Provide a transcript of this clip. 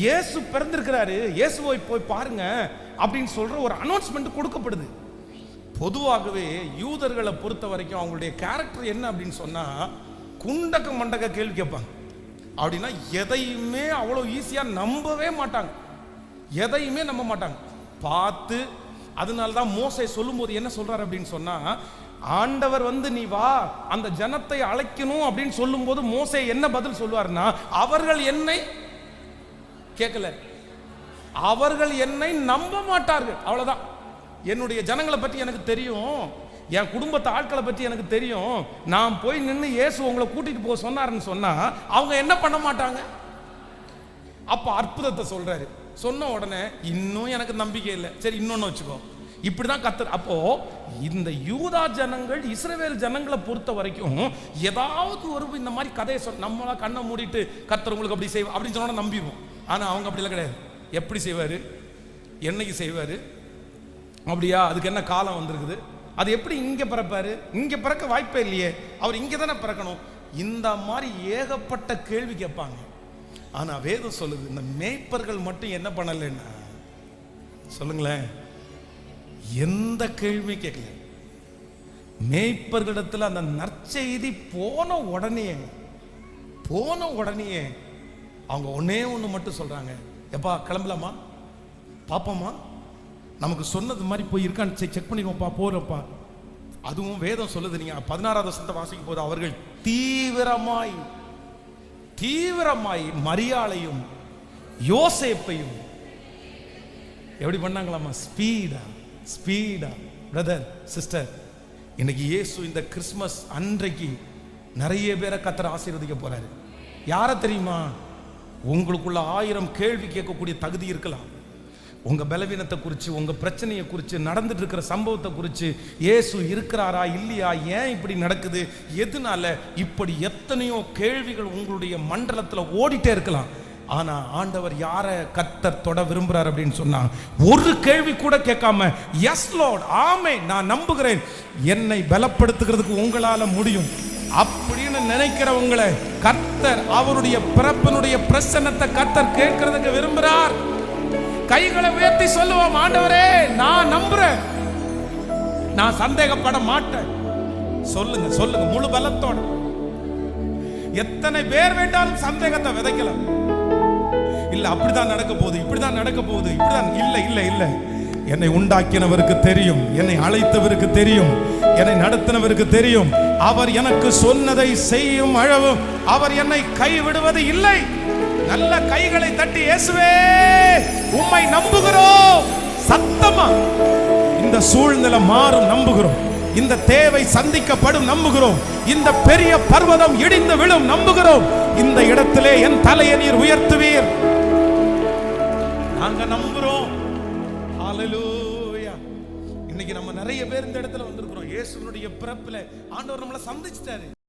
இயேசு பிறந்திருக்கிறாரு, இயேசுவை போய் பாருங்க அப்படின்னு சொல்ற ஒரு அனௌன்ஸ்மெண்ட் கொடுக்கப்படுது. பொதுவாகவே யூதர்களை பொறுத்த வரைக்கும் அவங்களுடைய கேரக்டர் என்ன அப்படின்னு சொன்னா, குண்டக்க மண்டக்க கேள்வி கேட்பாங்க. அப்படின்னா எதையுமே அவ்வளோ ஈஸியா நம்பவே மாட்டாங்க, எதையுமே நம்ப மாட்டாங்க. பார்த்து அதனால தான் மோசே சொல்லும்போது என்ன சொல்றாரு அப்படின்னு சொன்னா, ஆண்டவர் நீ வா அந்த ஜனத்தை அழைக்கணும் அப்படின்னு சொல்லும் போது மோசே என்ன பதில் சொல்வார்னா, அவர்கள் என்னை கேட்கல, அவர்கள் என்னை நம்ப மாட்டார்கள், அவ்வளவுதான். என்னுடைய ஜனங்களை பற்றி எனக்கு தெரியும், என் குடும்பத்தை ஆட்களை பற்றி எனக்கு தெரியும், நான் போய் நின்று இயேசு உங்களை கூட்டிட்டு போக சொன்னாருன்னு சொன்னா அவங்க என்ன பண்ண மாட்டாங்க. அப்ப அற்புதத்தை சொல்றாரு. சொன்ன உடனே இன்னும் எனக்கு நம்பிக்கை இல்லை, சரி இன்னொன்னு வச்சுக்கோ, இப்படிதான் கத்தர். அப்போ இந்த யூதா ஜனங்கள் இஸ்ரவேல் ஜனங்களை பொறுத்த வரைக்கும் ஏதாவது ஒரு இந்த மாதிரி கதையை நம்மளா கண்ணை மூடிட்டு கத்தர் உங்களுக்கு அப்படி செய்வா அப்படின்னு சொன்னா நம்பிடுவோம். ஆனா அவங்க அப்படிலாம் கிடையாது. எப்படி செய்வாரு, என்னைக்கு செய்வாரு, அப்படியா அதுக்கு என்ன காலம் வந்திருக்குது, அது எப்படி இங்க பிறப்பாரு, இங்க பிறக்க வாய்ப்பே இல்லையே, அவர் இங்க தானே பிறக்கணும், இந்த மாதிரி ஏகப்பட்ட கேள்வி கேட்பாங்க. ஆனா வேதம் சொல்லுது, இந்த மேய்ப்பர்கள் மட்டும் என்ன பண்ணலன்னா, சொல்லுங்களேன், எந்த கேள்வி கேட்கல. மேய்ப்பர்களிடத்தில் அந்த நற்செய்தி போன உடனே அவங்க ஒன்னே ஒன்று மட்டும் சொல்றாங்க, எப்பா கிளம்பலாமா, பாப்போமா, நமக்கு சொன்னது மாதிரி போய் இருக்கான்னு செக் பண்ணிடுவோம்ப்பா, போறப்பா. அதுவும் வேதம் சொல்லுது, நீங்க 16வது வசனத்தை வாசிக்கும் போது, அவர்கள் தீவிரமாய் மரியாளையும் யோசேப்பையும் எப்படி பண்ணாங்களாமா, ஸ்பீடா. பிரதர் சிஸ்டர், இன்னைக்கு இயேசு இந்த கிறிஸ்மஸ் அன்றைக்கு நிறைய பேரை கர்த்தர் ஆசீர்வதிக்க போறாரு. யார தெரியுமா, உங்களுக்குள்ள 1000 கேள்வி கேட்கக்கூடிய தகுதி இருக்கலாம். உங்க பலவீனத்தை குறித்து, உங்க பிரச்சனையை குறித்து, நடந்துட்டு இருக்கிற சம்பவத்தை குறித்து, இயேசு இருக்கிறாரா இல்லையா, ஏன் இப்படி நடக்குது, எதனால இப்படி, எத்தனையோ கேள்விகள் உங்களுடைய மண்டலத்தில் ஓடிட்டே இருக்கலாம். ஆனா ஆண்டவர் யார கர்த்தர் தொட விரும்புறார் அப்படின்னு சொன்னா, ஒரு கேள்வி கூட கேட்காம, எஸ் லார்ட், ஆமே, நான் நம்புகிறேன், என்னை பலப்படுத்துகிறதுக்கு உங்களால முடியும் அப்படின்னு நினைக்கிறவங்களை கர்த்தர் அவருடைய பிறப்பினுடைய பிரசன்னத்தை கர்த்தர் கேட்கிறதுக்கு விரும்புறார். கைகளை உயர்த்தி சொல்லுவோம், ஆண்டவரே நான் நம்புறேன், நான் சந்தேகப்பட மாட்டேன். சொல்லுங்க முழு பலத்தோட. எத்தனை பேர் வேண்டாலும் சந்தேகத்தை விதைக்கலாம். இல்ல அப்படிதான் நடக்க போகுது, இப்படிதான் நடக்க போகுது, இப்படிதான். இல்ல என்னை உண்டாக்கினவருக்கு தெரியும், என்னை அழைத்தவருக்கு தெரியும், என்னை நடத்தினவருக்கு தெரியும், அவர் எனக்கு சொன்னதை செய்யும் அளவும் அவர் என்னை கைவிடுவது இல்லை. நல்ல கைகளை தட்டி, இயேசுவே உம்மை நம்புகிறோம், சத்தமா இந்த சூழ்நிலை மாறும் நம்புகிறோம், இந்த தேவை சந்திக்கப்படும் நம்புகிறோம், இந்த பெரிய பர்வதம் இடிந்து விழும் நம்புகிறோம், இந்த இடத்திலே என் தலையை நீர் உயர்த்துவீர், நாங்க நம்புறோம். ஹல்லேலூயா. இன்னைக்கு நம்ம நிறைய பேர் இந்த இடத்துல வந்திருக்கிறோம். இயேசுவினுடைய பிறப்பில ஆண்டவர் நம்மளை சந்திச்சிட்டாரு.